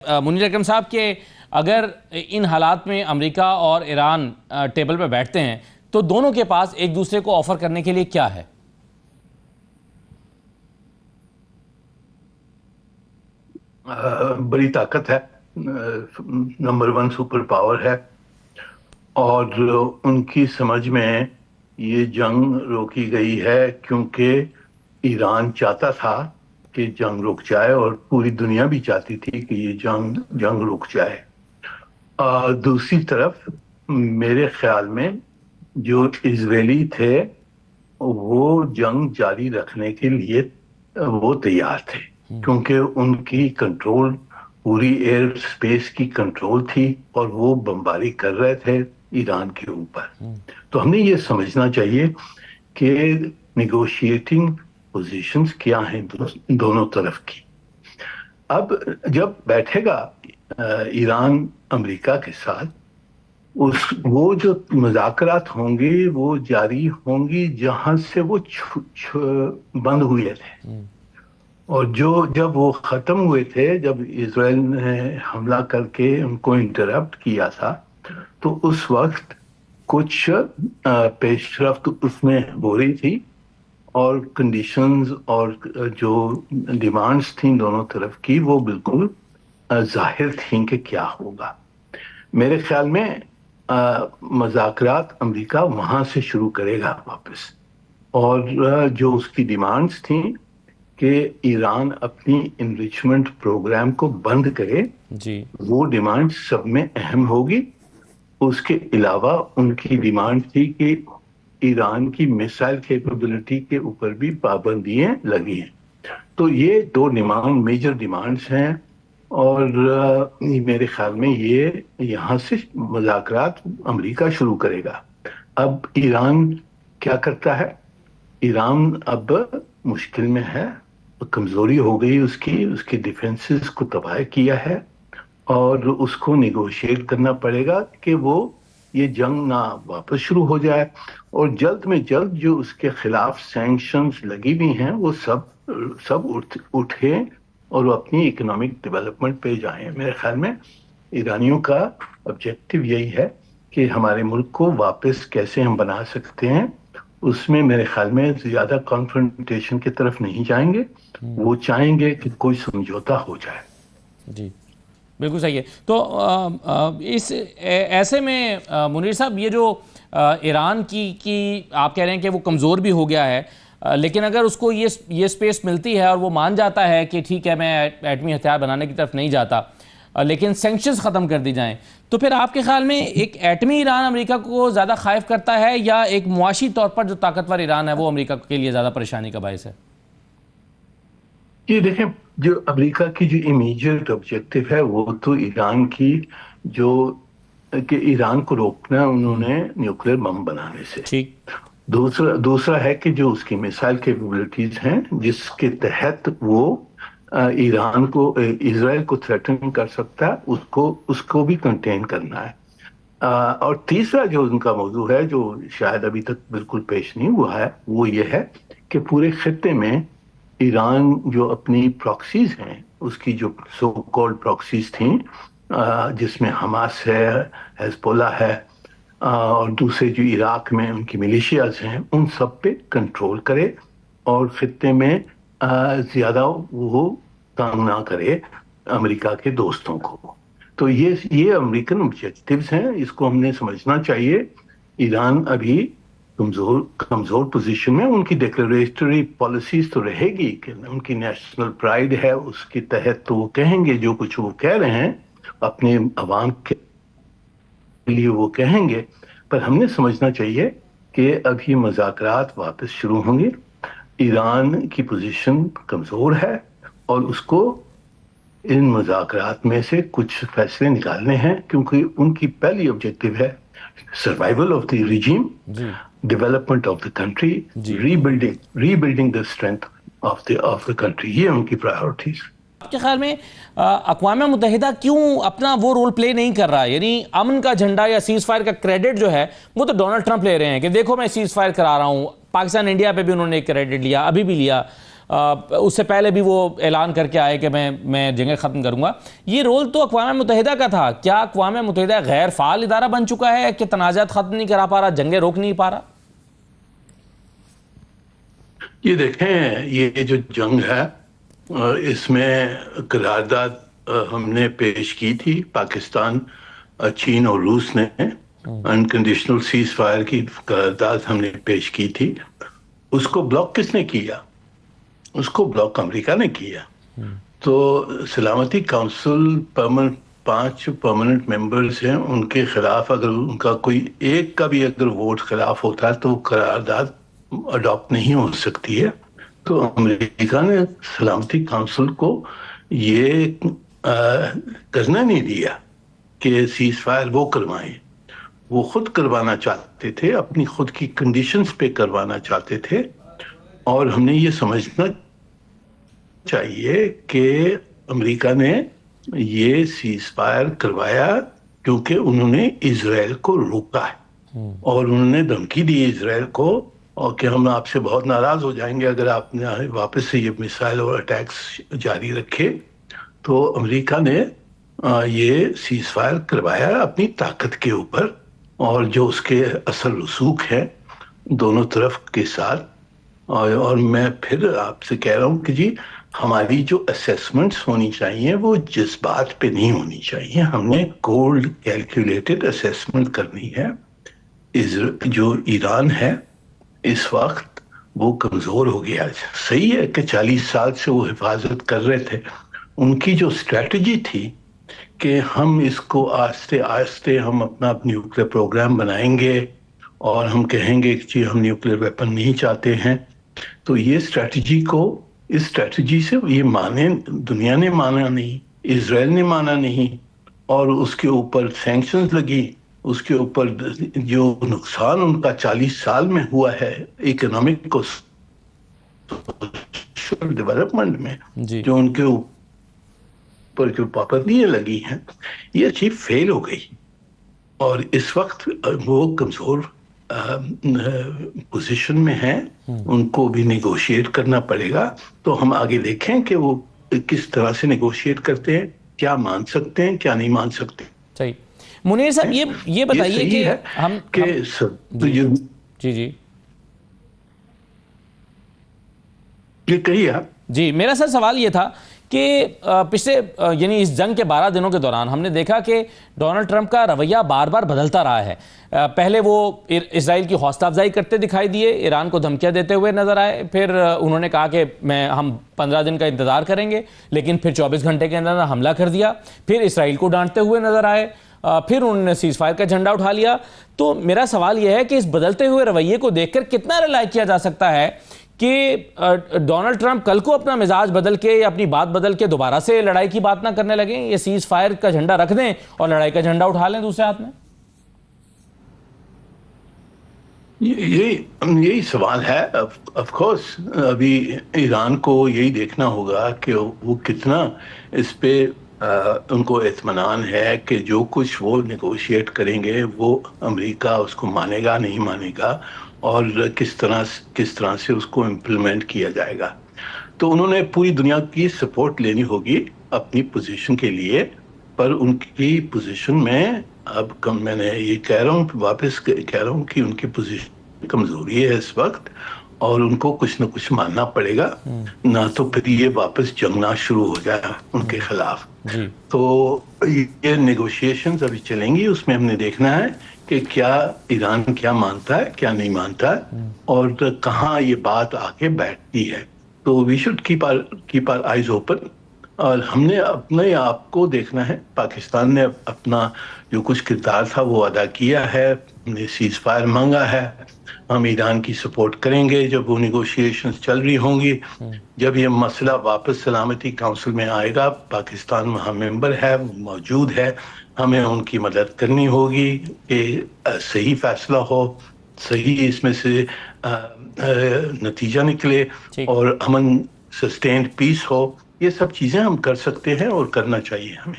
منیر اکرم صاحب کہ اگر ان حالات میں امریکہ اور ایران ٹیبل پہ بیٹھتے ہیں تو دونوں کے پاس ایک دوسرے کو آفر کرنے کے لیے کیا ہے؟ بڑی طاقت ہے، نمبر 1 سپر پاور ہے، اور ان کی سمجھ میں یہ جنگ روکی گئی ہے کیونکہ ایران چاہتا تھا کہ جنگ رک جائے، اور پوری دنیا بھی چاہتی تھی کہ یہ جنگ رک جائے۔ دوسری طرف میرے خیال میں جو اسرائیلی تھے وہ جنگ جاری رکھنے کے لیے وہ تیار تھے، کیونکہ ان کی کنٹرول پوری ایئر سپیس کی کنٹرول تھی اور وہ بمباری کر رہے تھے ایران کے اوپر۔ تو ہم نے یہ سمجھنا چاہیے کہ نیگوشیٹنگ پوزیشنز کیا ہیں دونوں طرف کی۔ اب جب بیٹھے گا ایران امریکہ کے ساتھ، وہ جو مذاکرات ہوں گے وہ جاری ہوں گی جہاں سے وہ بند ہوئے تھے، اور جب وہ ختم ہوئے تھے، جب اسرائیل نے حملہ کر کے ان کو انٹرپٹ کیا تھا، تو اس وقت کچھ پیش رفت اس میں ہو رہی تھی، اور کنڈیشنز اور جو ڈیمانڈز تھیں دونوں طرف کی وہ بالکل ظاہر تھیں کہ کیا ہوگا۔ میرے خیال میں مذاکرات امریکہ وہاں سے شروع کرے گا واپس، اور جو اس کی ڈیمانڈز تھیں کہ ایران اپنی انریچمنٹ پروگرام کو بند کرے، وہ ڈیمانڈ سب میں اہم ہوگی۔ اس کے علاوہ ان کی ڈیمانڈ تھی کہ ایران کی میسائل کیپیبلٹی کے اوپر بھی پابندیاں لگی ہیں۔ تو یہ دو میجر ڈیمانڈز ہیں، اور میرے خیال میں یہ یہاں سے مذاکرات امریکہ شروع کرے گا۔ اب ایران کیا کرتا ہے؟ ایران اب مشکل میں ہے، کمزوری ہو گئی، اس کی ڈیفنسز کو تباہ کیا ہے، اور اس کو نیگوشیٹ کرنا پڑے گا کہ وہ یہ جنگ نہ واپس شروع ہو جائے، اور جلد میں جلد جو اس کے خلاف سینکشنز لگی بھی ہیں وہ سب اٹھے اور وہ اپنی اکنامک ڈیولپمنٹ پہ جائیں۔ میرے خیال میں ایرانیوں کا آبجیکٹو یہی ہے کہ ہمارے ملک کو واپس کیسے ہم بنا سکتے ہیں۔ اس میں میرے خیال میں زیادہ کانفرنٹیشن کی طرف نہیں جائیں گے، وہ چاہیں گے کہ کوئی سمجھوتا ہو جائے۔ جی بالکل صحیح ہے۔ تو اس ایسے میں منیر صاحب، یہ جو ایران کی آپ کہہ رہے ہیں کہ وہ کمزور بھی ہو گیا ہے، لیکن اگر اس کو یہ سپیس ملتی ہے اور وہ مان جاتا ہے کہ ٹھیک ہے میں ایٹمی ہتھیار بنانے کی طرف نہیں جاتا، لیکن سینکشنز ختم کر دی جائیں، تو پھر آپ کے خیال میں ایک ایٹمی ایران امریکہ کو زیادہ خائف کرتا ہے، یا ایک معاشی طور پر جو طاقتور ایران ہے وہ امریکہ کے لیے زیادہ پریشانی کا باعث ہے؟ یہ دیکھیں، جو امریکہ کی جو امیجیٹ آبجیکٹو ہے وہ تو ایران کی کہ ایران کو روکنا انہوں نے نیوکلیر بم بنانے سے۔ ٹھیک۔ دوسرا ہے کہ جو اس کی میسائل کیپیبلٹیز ہیں جس کے تحت وہ ایران کو اسرائیل کو تھریٹن کر سکتا ہے، اس کو بھی کنٹین کرنا ہے۔ اور تیسرا جو ان کا موضوع ہے جو شاید ابھی تک بالکل پیش نہیں ہوا ہے، وہ یہ ہے کہ پورے خطے میں ایران جو اپنی پراکسیز ہیں، اس کی جو سو کالڈ پراکسیز تھیں جس میں حماس ہے، حزب اللہ ہے، اور دوسرے جو عراق میں ان کی ملیشیاز ہیں، ان سب پہ کنٹرول کرے، اور خطے میں زیادہ وہ تنگ نہ کرے امریکہ کے دوستوں کو۔ تو یہ امریکن آبجیکٹیوز ہیں، اس کو ہم نے سمجھنا چاہیے۔ ایران ابھی کمزور پوزیشن میں، ان کی ڈیکلیریٹری پالیسیز تو رہے گی کہ ان کی نیشنل پرائیڈ ہے، اس کے تحت تو وہ کہیں گے جو کچھ وہ کہہ رہے ہیں اپنے عوام کے لیے وہ کہیں گے، پر ہم نے سمجھنا چاہیے کہ ابھی مذاکرات واپس شروع ہوں گے۔ ایران کی پوزیشن کمزور ہے، اور اس کو ان مذاکرات میں سے کچھ فیصلے نکالنے ہیں، کیونکہ ان کی پہلی آبجیکٹو ہے survival of the regime, development of the country, rebuilding the strength of the country. یہ ان کی پرائیورٹیز۔ آپ کے خیال میں اقوام متحدہ کیوں اپنا وہ رول پلے نہیں کر رہا؟ یعنی امن کا جھنڈا یا سیز فائر کا کریڈٹ جو ہے وہ تو ڈونلڈ ٹرمپ لے رہے ہیں کہ دیکھو میں سیز فائر کرا رہا ہوں۔ پاکستان انڈیا پہ بھی انہوں نے ایک کریڈٹ لیا، ابھی بھی لیا، اس سے پہلے بھی وہ اعلان کر کے آئے کہ میں جنگیں ختم کروں گا. یہ رول تو اقوام متحدہ کا تھا. کیا اقوام متحدہ غیر فعال ادارہ بن چکا ہے کہ تنازعات ختم نہیں کرا پا رہا, جنگیں روک نہیں پا رہا؟ یہ دیکھیں, یہ جو جنگ ہے اس میں قرارداد ہم نے پیش کی تھی, پاکستان, چین اور روس نے انکنڈیشنل سیز فائر کی قرارداد ہم نے پیش کی تھی. اس کو بلاک کس نے کیا؟ اس کو بلاک امریکہ نے کیا. تو سلامتی کونسل 5 پرماننٹ ممبرز ہیں, ان کے خلاف اگر ان کا کوئی ایک کا بھی اگر ووٹ خلاف ہوتا ہے تو قرارداد اڈاپٹ نہیں ہو سکتی ہے. تو امریکہ نے سلامتی کونسل کو یہ کرنا نہیں دیا کہ سیز فائر وہ کروائیں. وہ خود کروانا چاہتے تھے, اپنی خود کی کنڈیشنز پہ کروانا چاہتے تھے. اور ہم نے یہ سمجھنا چاہیے کہ امریکہ نے یہ سیز فائر کروایا کیونکہ انہوں نے اسرائیل کو روکا ہے, اور انہوں نے دھمکی دی اسرائیل کو اور کہ ہم آپ سے بہت ناراض ہو جائیں گے اگر آپ نے واپس سے یہ میسائل اور اٹیکس جاری رکھے. تو امریکہ نے یہ سیز فائر کروایا اپنی طاقت کے اوپر, اور جو اس کے اثر رسوخ ہیں دونوں طرف کے ساتھ. اور میں پھر آپ سے کہہ رہا ہوں کہ جی ہماری جو اسیسمنٹس ہونی چاہیے وہ جذبات پہ نہیں ہونی چاہیے. ہم نے کولڈ کیلکولیٹڈ اسیسمنٹ کرنی ہے. جو ایران ہے اس وقت وہ کمزور ہو گیا. صحیح ہے کہ 40 سال سے وہ حفاظت کر رہے تھے. ان کی جو اسٹریٹجی تھی کہ ہم اس کو آہستہ آہستہ ہم اپنا نیوکلیر پروگرام بنائیں گے اور ہم کہیں گے کہ جی ہم نیوکلیر ویپن نہیں چاہتے ہیں, تو یہ اسٹریٹجی کو, اس اسٹریٹجی سے یہ مانے, دنیا نے مانا نہیں, اسرائیل نے مانا نہیں, اور اس کے اوپر سینکشنز لگی. اس کے اوپر جو نقصان ان کا 40 سال میں ہوا ہے اکنامک کو سوشل ڈیولپمنٹ میں, جو ان کے اوپر جو پابندیاں لگی ہیں, یہ چیز فیل ہو گئی. اور اس وقت وہ کمزور پوزیشن میں ہیں, ان کو بھی نیگوشیٹ کرنا پڑے گا. تو ہم آگے دیکھیں کہ وہ کس طرح سے نیگوشیٹ کرتے ہیں, کیا مان سکتے ہیں, کیا نہیں مان سکتے. صحیح. منیر صاحب یہ بتائیے کہ ہم جی یہ کہیے آپ. جی میرا سر سوال یہ تھا کہ پچھلے یعنی اس جنگ کے 12 دنوں کے دوران ہم نے دیکھا کہ ڈونلڈ ٹرمپ کا رویہ بار بار بدلتا رہا ہے. پہلے وہ اسرائیل کی حوصلہ افزائی کرتے دکھائی دیے, ایران کو دھمکیاں دیتے ہوئے نظر آئے, پھر انہوں نے کہا کہ ہم 15 دن کا انتظار کریں گے, لیکن پھر 24 گھنٹے کے اندر حملہ کر دیا. پھر اسرائیل کو ڈانٹتے ہوئے نظر آئے, پھر انہوں نے سیز فائر کا جھنڈا اٹھا لیا. تو میرا سوال یہ ہے کہ اس بدلتے ہوئے رویے کو دیکھ کر کتنا ریلائی کیا جا سکتا ہے کہ ڈونلڈ ٹرمپ کل کو اپنا مزاج بدل کے یا اپنی بات بدل کے دوبارہ سے لڑائی کی بات نہ کرنے لگیں, یہ سیز فائر کا جھنڈا رکھ دیں اور لڑائی کا جھنڈا اٹھا لیں دوسرے ہاتھ میں؟ یہی سوال ہے. آف کورس ابھی ایران کو یہی دیکھنا ہوگا کہ وہ کتنا اس پہ ان کو اطمینان ہے کہ جو کچھ وہ نیگوشیٹ کریں گے وہ امریکہ اس کو مانے گا نہیں مانے گا, اور کس طرح سے اس کو امپلیمنٹ کیا جائے گا. تو انہوں نے پوری دنیا کی سپورٹ لینی ہوگی اپنی پوزیشن کے لیے, پر ان کی پوزیشن میں اب میں نے یہ کہہ رہا ہوں, واپس کہہ رہا ہوں کہ ان کی پوزیشن کمزوری ہے اس وقت, اور ان کو کچھ نہ کچھ ماننا پڑے گا, نہ تو پھر یہ واپس جنگنا شروع ہو جائے ان کے خلاف. تو یہ نیگوشیشنز ابھی چلیں گی, اس میں ہم نے دیکھنا ہے کہ کیا ایران کیا مانتا ہے کیا نہیں مانتا ہے, اور کہاں یہ بات آ کے بیٹھتی ہے. تو we should keep our eyes open, اور ہم نے اپنے آپ کو دیکھنا ہے. پاکستان نے اپنا جو کچھ کردار تھا وہ ادا کیا ہے, ہم نے سیز فائر مانگا ہے, ہم ایران کی سپورٹ کریں گے جب وہ نیگوشیشنز چل رہی ہوں گی. جب یہ مسئلہ واپس سلامتی کونسل میں آئے گا, پاکستان وہاں ممبر ہے, موجود ہے, ہمیں ان کی مدد کرنی ہوگی کہ صحیح فیصلہ ہو, صحیح اس میں سے نتیجہ نکلے اور امن سسٹینڈ پیس ہو. یہ سب چیزیں ہم کر سکتے ہیں اور کرنا چاہیے ہمیں.